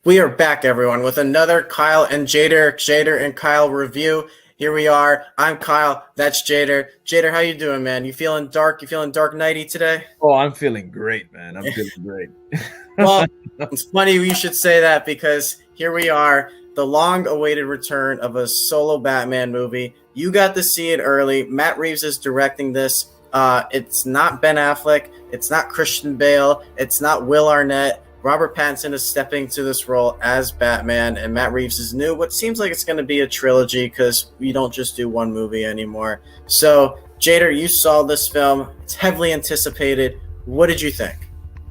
We are back, everyone, with another Kyle and Jader and Kyle review. Here we are. I'm Kyle. That's Jader. Jader, how you doing, man? You feeling dark? You feeling dark nighty today? Oh, I'm feeling great, man. I'm feeling great. Well, it's funny you should say that because here we are, the long-awaited return of a solo Batman movie. You got to see it early. Matt Reeves is directing this. It's not Ben Affleck. It's not Christian Bale. It's not Will Arnett. Robert Pattinson is stepping to this role as Batman, and Matt Reeves is new. What seems like it's going to be a trilogy because we don't just do one movie anymore. So, Jader, you saw this film. It's heavily anticipated. What did you think?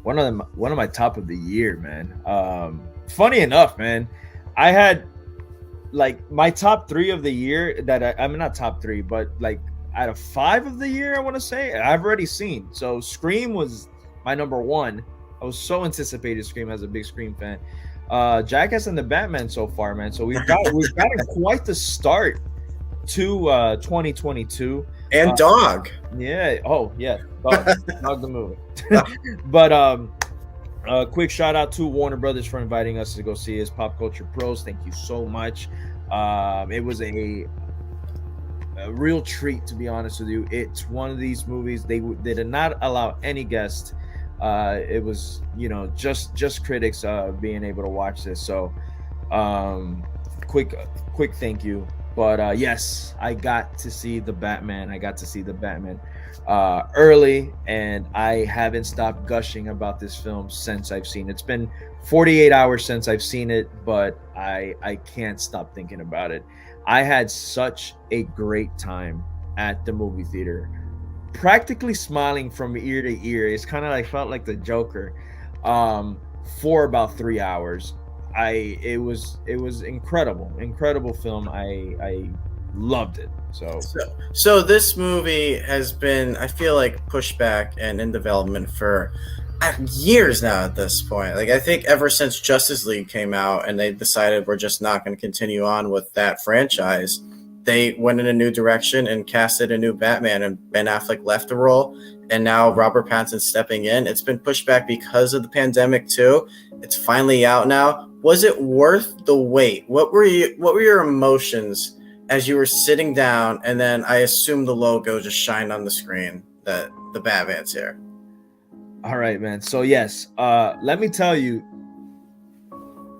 One of my top of the year, man. Funny enough, man, I had like my top three of the year that I mean not top three, but like out of five of the year, I want to say I've already seen. So Scream was my number one. I was so anticipated Scream as a big Scream fan. Jackass and the Batman so far, man. So we've got quite the start to 2022. And Dog. Yeah. Oh, yeah. Dog the movie. But quick shout out to Warner Brothers for inviting us to go see his Pop Culture Pros. Thank you so much. It was a real treat, to be honest with you. It's one of these movies they did not allow any guest. It was just critics being able to watch this. So quick thank you. But yes, I got to see the Batman. Early, and I haven't stopped gushing about this film since I've seen it. It's been 48 hours since I've seen it, but I can't stop thinking about it. I had such a great time at the movie theater, practically smiling from ear to ear. It's kind of like felt like the Joker for about 3 hours. It was incredible film. I loved it. So this movie has been, I feel like, pushed back and in development for years now at this point. Like, I think ever since Justice League came out and they decided we're just not going to continue on with that franchise, they went in a new direction and casted a new Batman, and Ben Affleck left the role, and now Robert Pattinson's stepping in. It's been pushed back because of the pandemic too. It's finally out now. Was it worth the wait? What were your emotions as you were sitting down, and then I assume the logo just shined on the screen that the Batman's here? All right, man. So yes, let me tell you,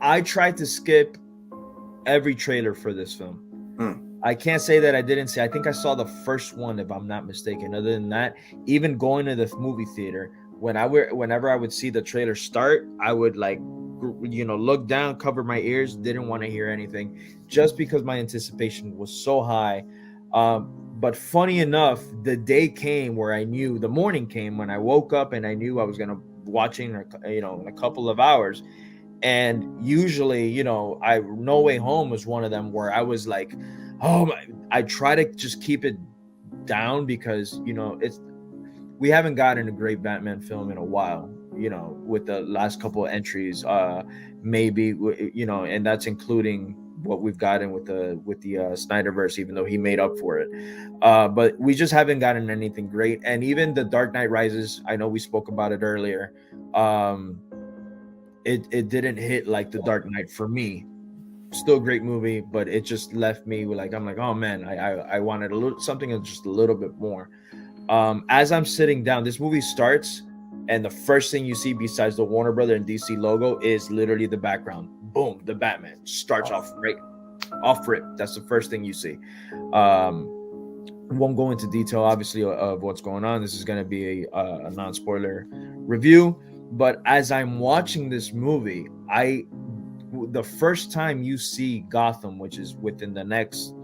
I tried to skip every trailer for this film. I can't say that I didn't see. I think I saw the first one, if I'm not mistaken. Other than that, even going to the movie theater, whenever I would see the trailer start, I would look down, cover my ears, didn't want to hear anything, just because my anticipation was so high. But funny enough, the morning came when I woke up and I knew I was gonna watching, in a couple of hours. And usually, No Way Home was one of them where I was like, I try to just keep it down because we haven't gotten a great Batman film in a while. With the last couple of entries, maybe and that's including what we've gotten with the Snyderverse, even though he made up for it. But we just haven't gotten anything great. And even the Dark Knight Rises, I know we spoke about it earlier. It didn't hit like the Dark Knight for me. Still a great movie, but it just left me with I'm like, oh man, I wanted something just a little bit more. As I'm sitting down, this movie starts, and the first thing you see besides the Warner Brother and DC logo is literally the background. Boom, the Batman starts off rip. That's the first thing you see. Won't go into detail, obviously, of what's going on. This is going to be a non-spoiler review. But as I'm watching this movie, the first time you see Gotham, which is within the next,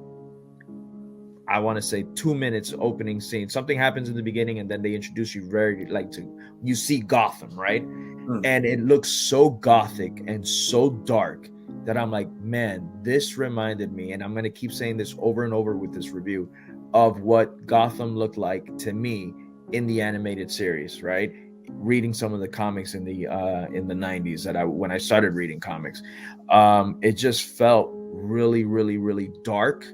I want to say 2 minutes opening scene, something happens in the beginning and then they introduce you you see Gotham, right? And it looks so gothic and so dark that I'm like, man, this reminded me, and I'm going to keep saying this over and over with this review, of what Gotham looked like to me in the animated series, right? Reading some of the comics in the 90s when I started reading comics, it just felt really, really, really dark.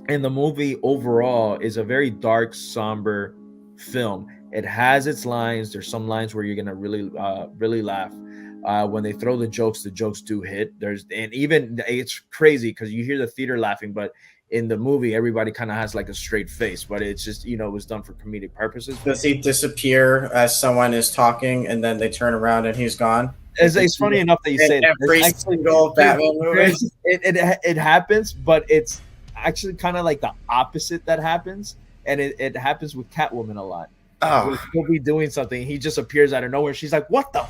And the movie overall is a very dark, somber film. It has its lines. There's some lines where you're gonna really laugh. When they throw the jokes do hit. And even it's crazy because you hear the theater laughing, but in the movie, everybody kind of has like a straight face, but it's just, it was done for comedic purposes. Does he disappear as someone is talking, and then they turn around and he's gone? It's funny enough that you say that. Every single Batman movie. It happens, but it's actually kind of like the opposite that happens, and it happens with Catwoman a lot. Oh, He'll be doing something, he just appears out of nowhere. She's like, "What the?"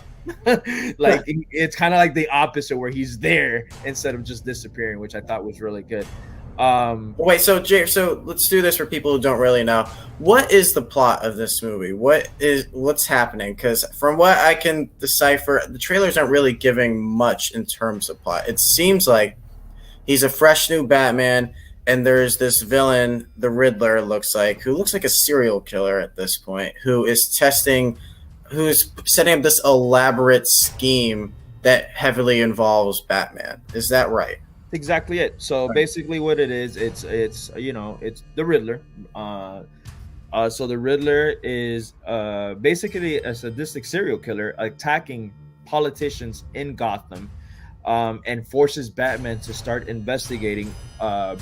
Like it's kind of like the opposite, where he's there instead of just disappearing, which I thought was really good. Wait, so let's do this for people who don't really know. What is the plot of this movie? What's happening? Because from what I can decipher, the trailers aren't really giving much in terms of plot. It seems like he's a fresh new Batman, and there's this villain, the Riddler, who looks like a serial killer at this point, who's setting up this elaborate scheme that heavily involves Batman. Is that right? Exactly it. So basically, what it is, it's it's the Riddler. So the Riddler is basically a sadistic serial killer attacking politicians in Gotham, and forces Batman to start investigating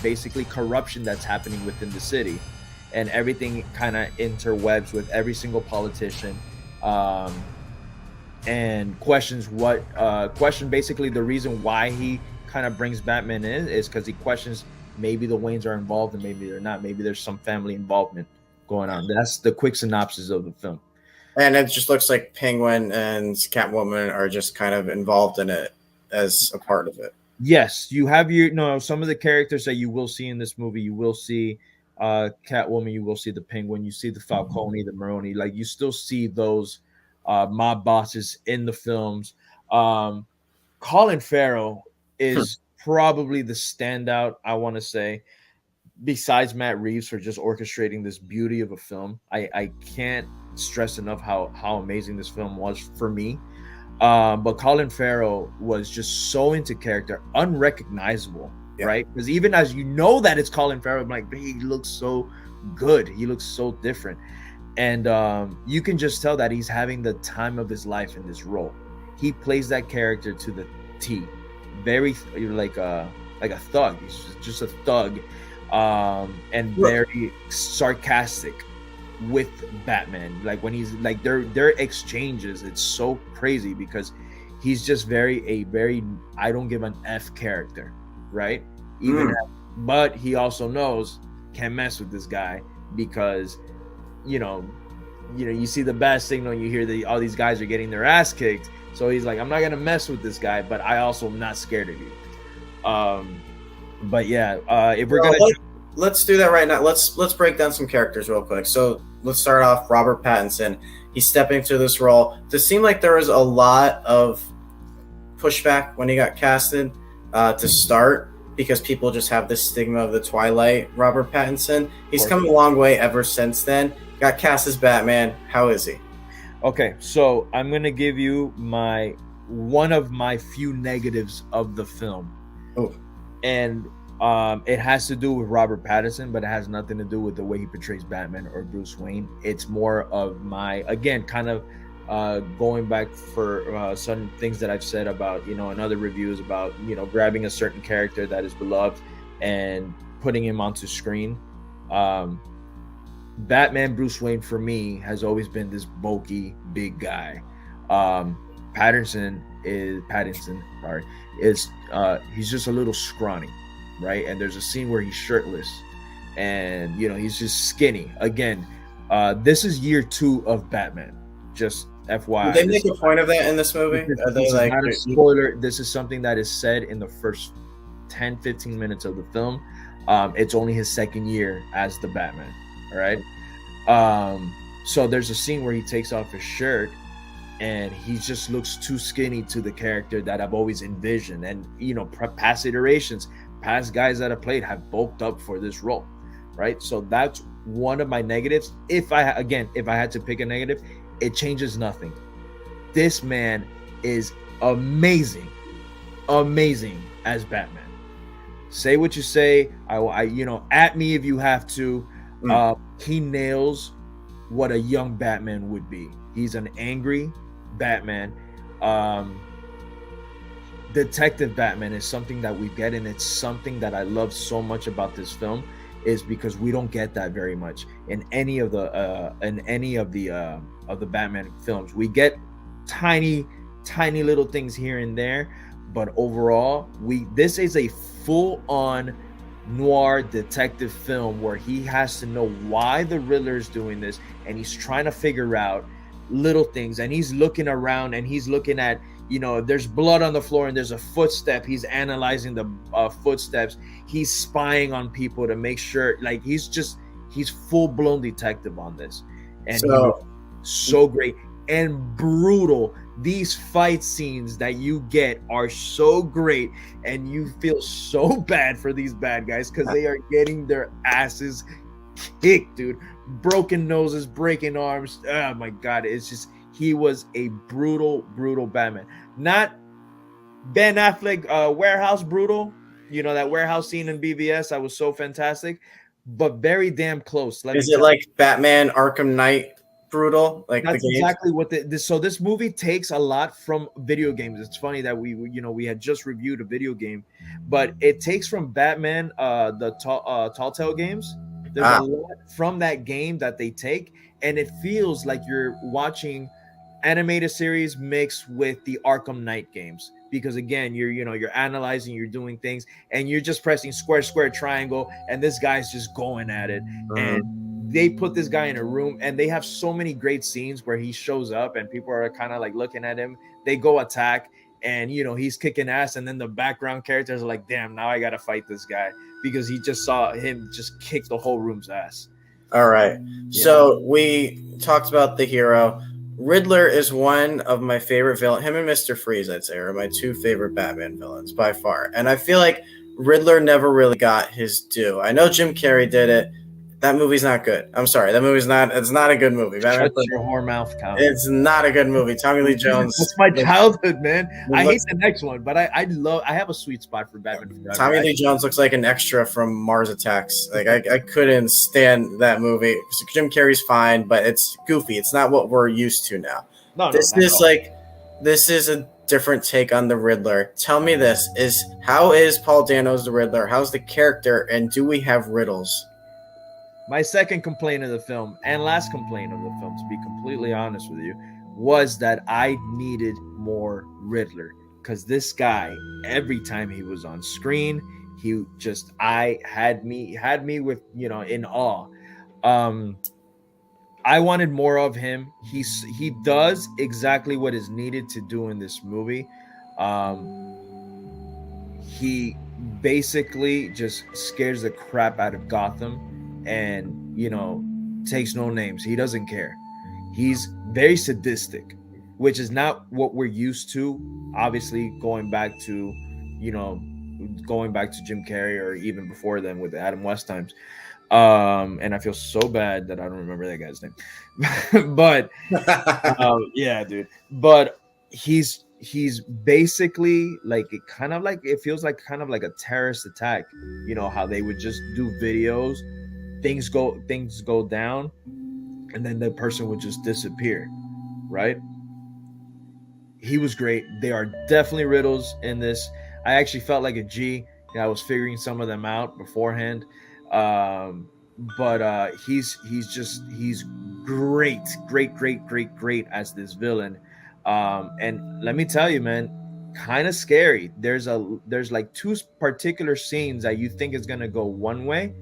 basically corruption that's happening within the city, and everything kind of interwebs with every single politician. And question basically the reason why he kind of brings Batman in is because he questions maybe the Waynes are involved and maybe they're not. Maybe there's some family involvement going on. That's the quick synopsis of the film. And it just looks like Penguin and Catwoman are just kind of involved in it as a part of it. Yes, you have some of the characters that you will see in this movie. You will see Catwoman, you will see the Penguin, you see the Falcone, the Maroni. Like you still see those mob bosses in the films. Colin Farrell is probably the standout, I want to say, besides Matt Reeves, for just orchestrating this beauty of a film. I can't stress enough how amazing this film was for me. But Colin Farrell was just so into character, unrecognizable, right? Because even as you know that it's Colin Farrell, I'm like, he looks so good. He looks so different. And you can just tell that he's having the time of his life in this role. He plays that character to the T. Very like a thug. He's just a thug, and very sarcastic with Batman. Like when he's like their exchanges, it's so crazy because he's just a very I don't give an F character, right? But he also knows can't mess with this guy because you see the bat signal, you hear all these guys are getting their ass kicked. So he's like, I'm not gonna mess with this guy, but I also am not scared of you. But yeah, if we're let's do that right now. Let's break down some characters real quick. So let's start off Robert Pattinson. He's stepping into this role. Does it seem like there was a lot of pushback when he got casted to start because people just have this stigma of the Twilight Robert Pattinson? He's come a long way ever since then. Got cast as Batman. How is he? Okay, so I'm gonna give you one of my few negatives of the film. And it has to do with Robert Pattinson, but it has nothing to do with the way he portrays Batman or Bruce Wayne. It's more of going back for some things that I've said about in other reviews about grabbing a certain character that is beloved and putting him onto screen. Batman Bruce Wayne for me has always been this bulky big guy. Pattinson is he's just a little scrawny, right? And there's a scene where he's shirtless and he's just skinny. Again, this is year 2 of Batman. Just FYI. Did they make a point of that in this movie? Are they like not a spoiler? This is something that is said in the first 10-15 minutes of the film. It's only his second year as the Batman. All right. So there's a scene where he takes off his shirt and he just looks too skinny to the character that I've always envisioned. And, past iterations, past guys that have played have bulked up for this role. Right. So that's one of my negatives. If I had to pick a negative, it changes nothing. This man is amazing as Batman. Say what you say. I at me if you have to. He nails what a young Batman would be. He's an angry Batman. Detective Batman is something that we get, and it's something that I love so much about this film, is because we don't get that very much in any of the Batman films. We get tiny, tiny little things here and there, but overall, this is a full on noir detective film where he has to know why the Riddler is doing this, and he's trying to figure out little things, and he's looking around and he's looking at, if there's blood on the floor and there's a footstep, he's analyzing the footsteps. He's spying on people to make sure, like, he's full-blown detective on this, and he was so great and brutal. These fight scenes that you get are so great, and you feel so bad for these bad guys because they are getting their asses kicked, dude. Broken noses, breaking arms. Oh my god, it's just, he was a brutal Batman. Not Ben Affleck warehouse brutal, that warehouse scene in BVS, that was so fantastic, but very damn close. Is it like Batman Arkham Knight brutal, like that's the games? exactly what so this movie takes a lot from video games. It's funny that we had just reviewed a video game, but it takes from Batman, the Telltale games. There's a lot from that game that they take, and it feels like you're watching animated series mixed with the Arkham Knight games, because again, you're analyzing, you're doing things, and you're just pressing square, triangle, and this guy's just going at it. And they put this guy in a room, and they have so many great scenes where he shows up and people are kind of like looking at him. They go attack, and he's kicking ass, and then the background characters are like, damn, now I gotta fight this guy, because he just saw him just kick the whole room's ass. All right. Yeah. So we talked about the hero. Riddler is one of my favorite villains. Him and Mr. Freeze, I'd say, are my two favorite Batman villains by far. And I feel like Riddler never really got his due. I know Jim Carrey did it. That movie's not good. I'm sorry. That movie's not. It's not a good movie. Shut your whore mouth, Kyle. It's not a good movie. Tommy Lee Jones. That's my childhood, man. I hate the next one, but I have a sweet spot for Batman Forever. Tommy Lee Jones looks like an extra from Mars Attacks. Like I couldn't stand that movie. Jim Carrey's fine, but it's goofy. It's not what we're used to now. This is a different take on the Riddler. Tell me this: how is Paul Dano's the Riddler? How's the character, and do we have riddles? My second complaint of the film, and last complaint of the film, to be completely honest with you, was that I needed more Riddler, because this guy, every time he was on screen, he just had me with, in awe. I wanted more of him. He does exactly what is needed to do in this movie. He basically just scares the crap out of Gotham, and takes no names. He doesn't care. He's very sadistic, which is not what we're used to, obviously, going back to Jim Carrey, or even before then with the Adam West times. And I feel so bad that I don't remember that guy's name. But yeah, dude. But he's basically like, it feels like kind of like a terrorist attack. How they would just do videos, things go down, and then the person would just disappear, right? He was great. They are definitely riddles in this. I actually felt like a G. I was figuring some of them out beforehand. But he's great as this villain. And let me tell you, man, kind of scary. There's like two particular scenes that you think is gonna go one way,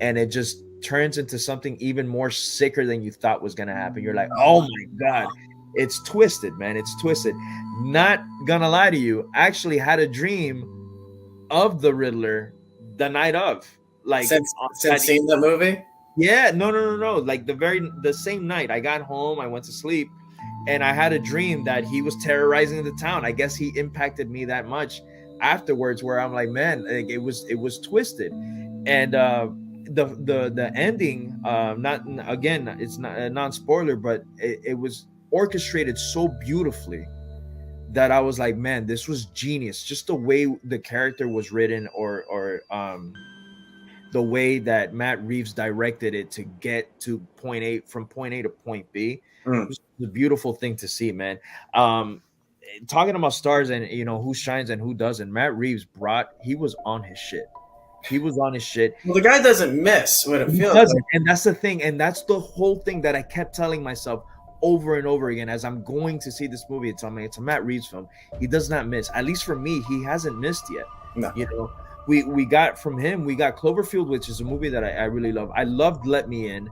and it just turns into something even more sicker than you thought was gonna happen. You're like, oh my god, it's twisted, man. It's twisted. Not gonna lie to you, I actually had a dream of the Riddler the night of. Like, since seeing the movie? Yeah, no. Like the same night I got home, I went to sleep, and I had a dream that he was terrorizing the town. I guess he impacted me that much afterwards, where I'm like, man, like, it was twisted. And the ending, not again, it's not a non-spoiler, but it was orchestrated so beautifully that I was like, man, this was genius. Just the way the character was written, or the way that Matt Reeves directed it to get to from point A to point B. It was a beautiful thing to see, man. talking about stars and who shines and who doesn't. Matt Reeves he was on his shit. He was on his shit. Well, the guy doesn't miss when it He feels doesn't, like. and that's the thing, and that's the whole thing that I kept telling myself over and over again as I'm going to see this movie. It's a Matt Reeves film. He does not miss. At least for me, he hasn't missed yet. No. We got from him. We got Cloverfield, which is a movie that I really love. I loved Let Me In.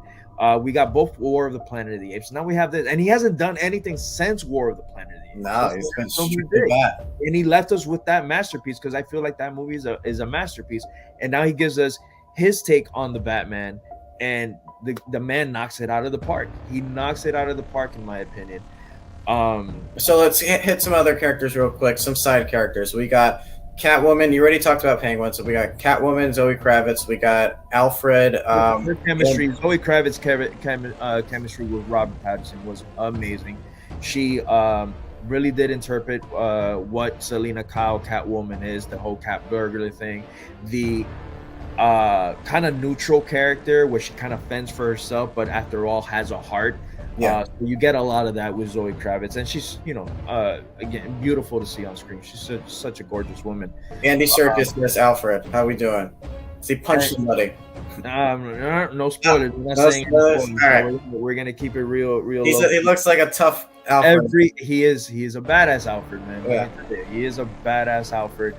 We got both War of the Planet of the Apes. Now we have this, and he hasn't done anything since War of the Planet of the Apes. No, he's been strictly bad. And he left us with that masterpiece because I feel like that movie is a masterpiece. And now he gives us his take on the Batman, and the man knocks it out of the park. He knocks it out of the park, in my opinion. So let's hit some other characters real quick. Some side characters. We got Catwoman. You already talked about Penguin, so we got Catwoman, Zoe Kravitz. We got Alfred. Her chemistry, Zoe Kravitz chemistry with Robert Pattinson was amazing. She really did interpret what Selena Kyle Catwoman is, the whole cat burglar thing, the kind of neutral character where she kind of fends for herself, but after all has a heart. So you get a lot of that with Zoe Kravitz, and she's again beautiful to see on screen. She's such a gorgeous woman. Andy Serkis, Miss Alfred. How we doing? Is he punched somebody? No spoilers. We're not saying spoilers. All right. We're gonna keep it real. He looks like a tough Alfred. He is a badass Alfred, man. Yeah. He is a badass Alfred.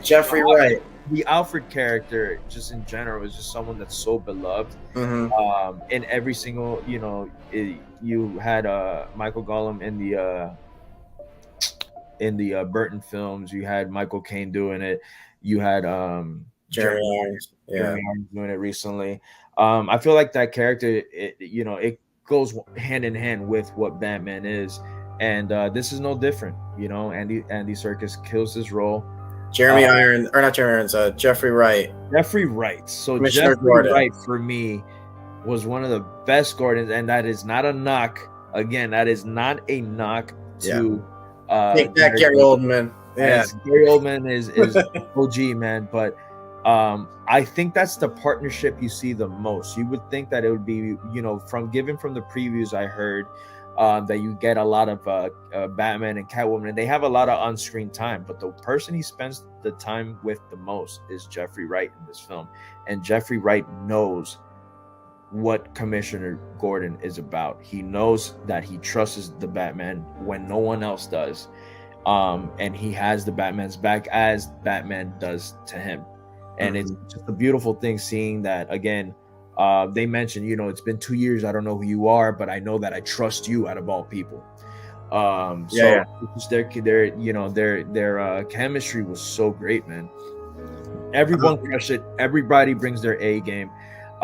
Jeffrey Wright. The Alfred character, just in general, is just someone that's so beloved. Mm-hmm. In every single, you had Michael Gollum in the Burton films. You had Michael Caine doing it. You had Jeremy Irons. Jeremy Irons doing it recently. I feel like that character, it goes hand in hand with what Batman is, and this is no different. Andy Serkis kills his role. Jeffrey Wright. Jeffrey Wright. So Commissioner Jeffrey Gordon. Wright for me was one of the best Gordons, and that is not a knock. Again, that is not a knock to take that, Gary Oldman. Yeah, Gary Oldman is OG, man. But I think that's the partnership you see the most. You would think that it would be, from the previews I heard, that you get a lot of Batman and Catwoman, and they have a lot of on-screen time, but the person he spends the time with the most is Jeffrey Wright in this film. And Jeffrey Wright knows what Commissioner Gordon is about. He knows that he trusts the Batman when no one else does, and he has the Batman's back as Batman does to him. And it's just a beautiful thing seeing that again. They mentioned, it's been 2 years. I don't know who you are, but I know that I trust you out of all people. Their chemistry was so great, man. Everyone crushed it. Everybody brings their A game.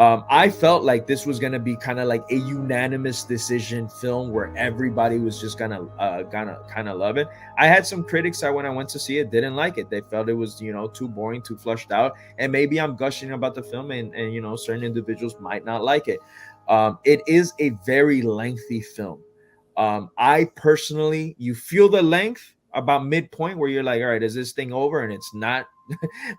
I felt like this was gonna be kind of like a unanimous decision film where everybody was just gonna kind of love it. I had some critics that when I went to see it didn't like it. They felt it was too boring, too flushed out, and maybe I'm gushing about the film, and certain individuals might not like it. It is a very lengthy film. I personally, you feel the length about midpoint where you're like, all right, is this thing over? And it's not.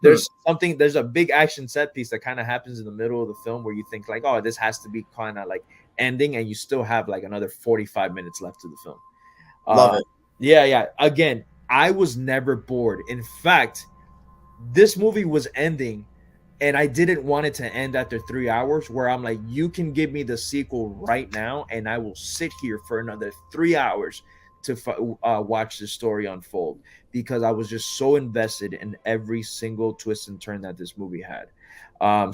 There's a big action set piece that kind of happens in the middle of the film where you think like, oh, this has to be kind of like ending, and you still have like another 45 minutes left to the film. Love it. Yeah. Again, I was never bored. In fact, this movie was ending, and I didn't want it to end after 3 hours, where I'm like, you can give me the sequel right now, and I will sit here for another 3 hours to watch the story unfold, because I was just so invested in every single twist and turn that this movie had.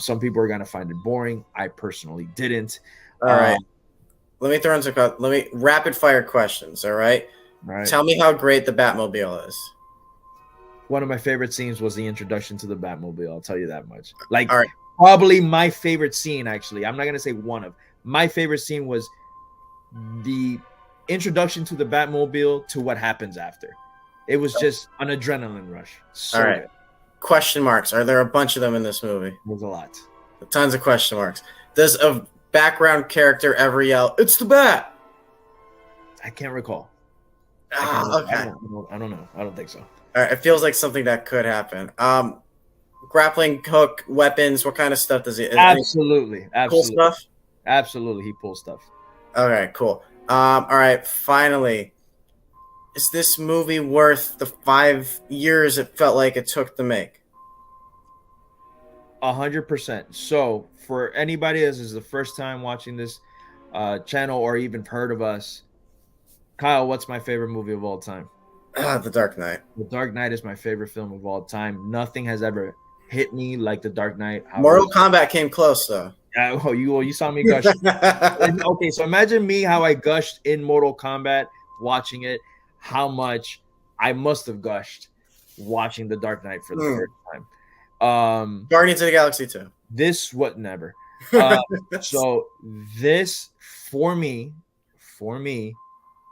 Some people are going to find it boring. I personally didn't. All right. Let me throw in some rapid fire questions. All right. Tell me how great the Batmobile is. One of my favorite scenes was the introduction to the Batmobile. I'll tell you that much. Like, all right. Probably my favorite scene, actually. I'm not going to say one of. My favorite scene was the introduction to the Batmobile to what happens after. It was just an adrenaline rush. So all right. Good. Question marks. Are there a bunch of them in this movie? There's a lot. Tons of question marks. Does a background character ever yell, "It's the Bat"? I can't recall. Okay. I don't know. I don't think so. All right. It feels like something that could happen. Grappling hook, weapons. What kind of stuff does he? Absolutely. Cool stuff. Absolutely, he pulls stuff. Okay. Cool. All right. Finally, is this movie worth the 5 years it felt like it took to make? 100%. So for anybody that is the first time watching this channel or even heard of us, Kyle, what's my favorite movie of all time? The Dark Knight. The Dark Knight is my favorite film of all time. Nothing has ever hit me like The Dark Knight. Mortal Kombat came close though. You saw me gush. Okay, so imagine me how I gushed in Mortal Kombat watching it. How much I must have gushed watching The Dark Knight for the first time. Guardians of the Galaxy 2. This what never. So this for me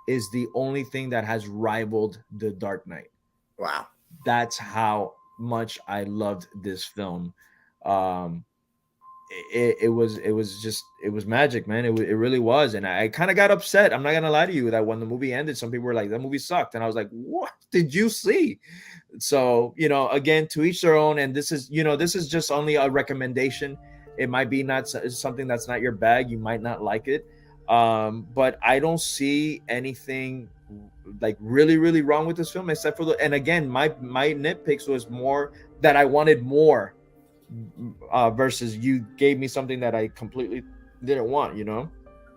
is the only thing that has rivaled The Dark Knight. Wow. That's how much I loved this film. It was magic, man. It really was. And I kind of got upset. I'm not gonna lie to you that when the movie ended, some people were like, that movie sucked. And I was like, what did you see? So, again, to each their own. And this is just only a recommendation. It might be not something that's not your bag. You might not like it. But I don't see anything like really, really wrong with this film, except for and again, my nitpicks was more that I wanted more, versus you gave me something that I completely didn't want,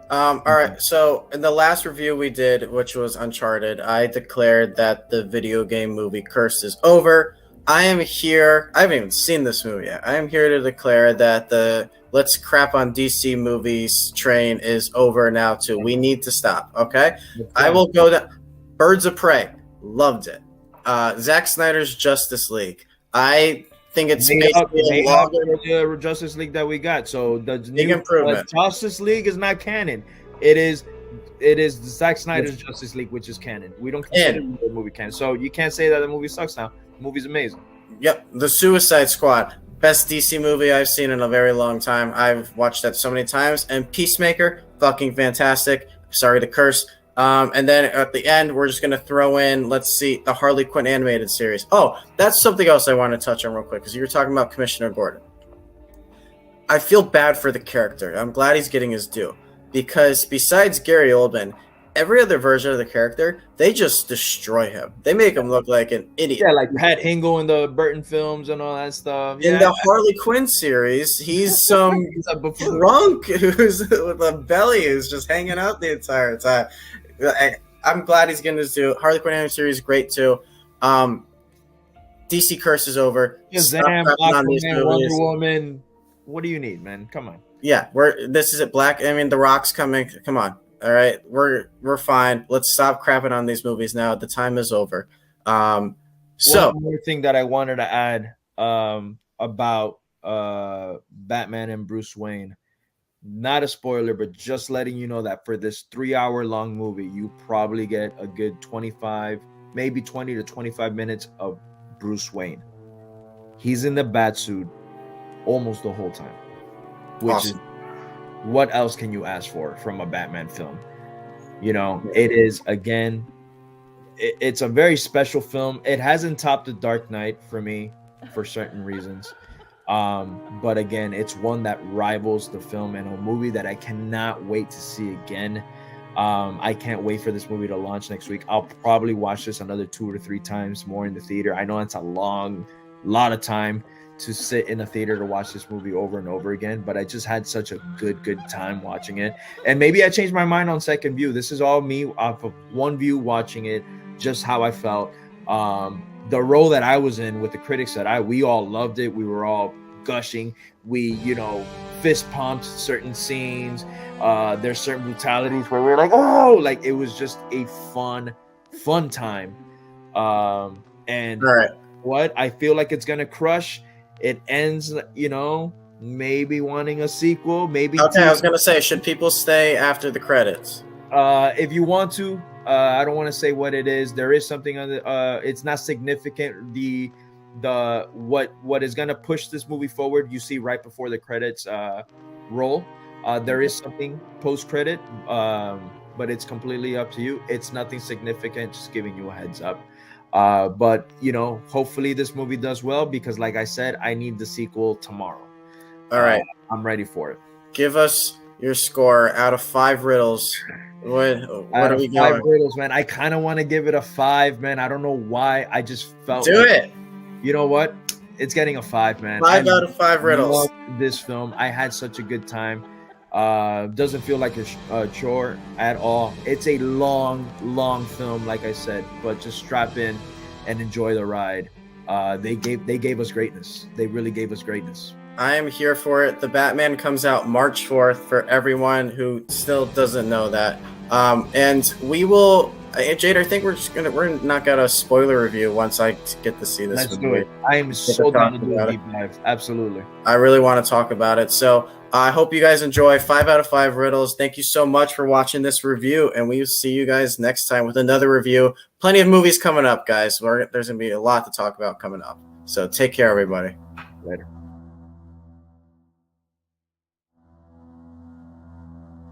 All right. So in the last review we did, which was Uncharted, I declared that the video game movie curse is over. I am here. I haven't even seen this movie yet. I am here to declare that the let's crap on DC movies train is over now too. We need to stop. Okay. I will go to Birds of Prey. Loved it. Zack Snyder's Justice League. I think it's basically the Justice League that we got. So the new Justice League is not canon. It is Zack Snyder's Justice League, which is canon. We don't consider the movie canon. So you can't say that the movie sucks now. The movie's amazing. Yep. The Suicide Squad. Best DC movie I've seen in a very long time. I've watched that so many times. And Peacemaker, fucking fantastic. Sorry to curse. And then at the end, we're just going to throw in, let's see, the Harley Quinn animated series. Oh, that's something else I want to touch on real quick, because you were talking about Commissioner Gordon. I feel bad for the character. I'm glad he's getting his due. Because besides Gary Oldman, every other version of the character, they just destroy him. They make him look like an idiot. Yeah, like Pat Hingle in the Burton films and all that stuff. In the Harley Quinn series, he's some drunk who's with a belly who's just hanging out the entire time. I'm glad he's getting his due. Harley Quinn animated series is great too. DC curse is over. Shazam, Aquaman, Wonder Woman. What do you need, man? Come on. Yeah, this is it. The Rock's coming. Come on. All right, we're fine. Let's stop crapping on these movies now. The time is over. So one more thing that I wanted to add about Batman and Bruce Wayne. Not a spoiler, but just letting you know that for this 3-hour-long movie, you probably get a good 25, maybe 20 to 25 minutes of Bruce Wayne. He's in the bat suit almost the whole time, which awesome. Is what else can you ask for from a Batman film? It is, again, it's a very special film. It hasn't topped The Dark Knight for me for certain reasons. But again, it's one that rivals the film and a movie that I cannot wait to see again. I can't wait for this movie to launch next week. I'll probably watch this another 2 or 3 times more in the theater. I know it's a lot of time to sit in a theater to watch this movie over and over again, but I just had such a good time watching it. And maybe I changed my mind on second view. This is all me off of one view watching it, just how I felt. The role that I was in with the critics we all loved it. We were all gushing. We, fist pumped certain scenes. There's certain brutalities where we're like, oh, like it was just a fun time. And right. What I feel like it's gonna crush. It ends, maybe wanting a sequel, maybe. Okay, I was gonna say, should people stay after the credits? If you want to, I don't want to say what it is. There is something on the. It's not significant. The what is gonna push this movie forward? You see right before the credits roll. There is something post credit, but it's completely up to you. It's nothing significant. Just giving you a heads up. But hopefully this movie does well, because like I said, I need the sequel tomorrow. All right. I'm ready for it. Give us your score out of 5 riddles What Out are of we 5 going? riddles, man. I kind of want to give it a 5, man. I don't know why. I just felt Do like, it. you know what? It's getting a 5, man. 5 out of 5 riddles. Love this film. I had such a good time. Doesn't feel like a chore at all. It's a long film, like I said, but just strap in and enjoy the ride. They gave us greatness. They really gave us greatness. I am here for it. The Batman comes out March 4th for everyone who still doesn't know that. And we will, Jade, I think we're gonna knock out a spoiler review once I get to see this. Let's do it. I am so down to do a deep dive. Absolutely. I really want to talk about it. So I hope you guys enjoy 5 out of 5 riddles. Thank you so much for watching this review, and we will see you guys next time with another review. Plenty of movies coming up, guys. There's gonna be a lot to talk about coming up. So take care, everybody. Later.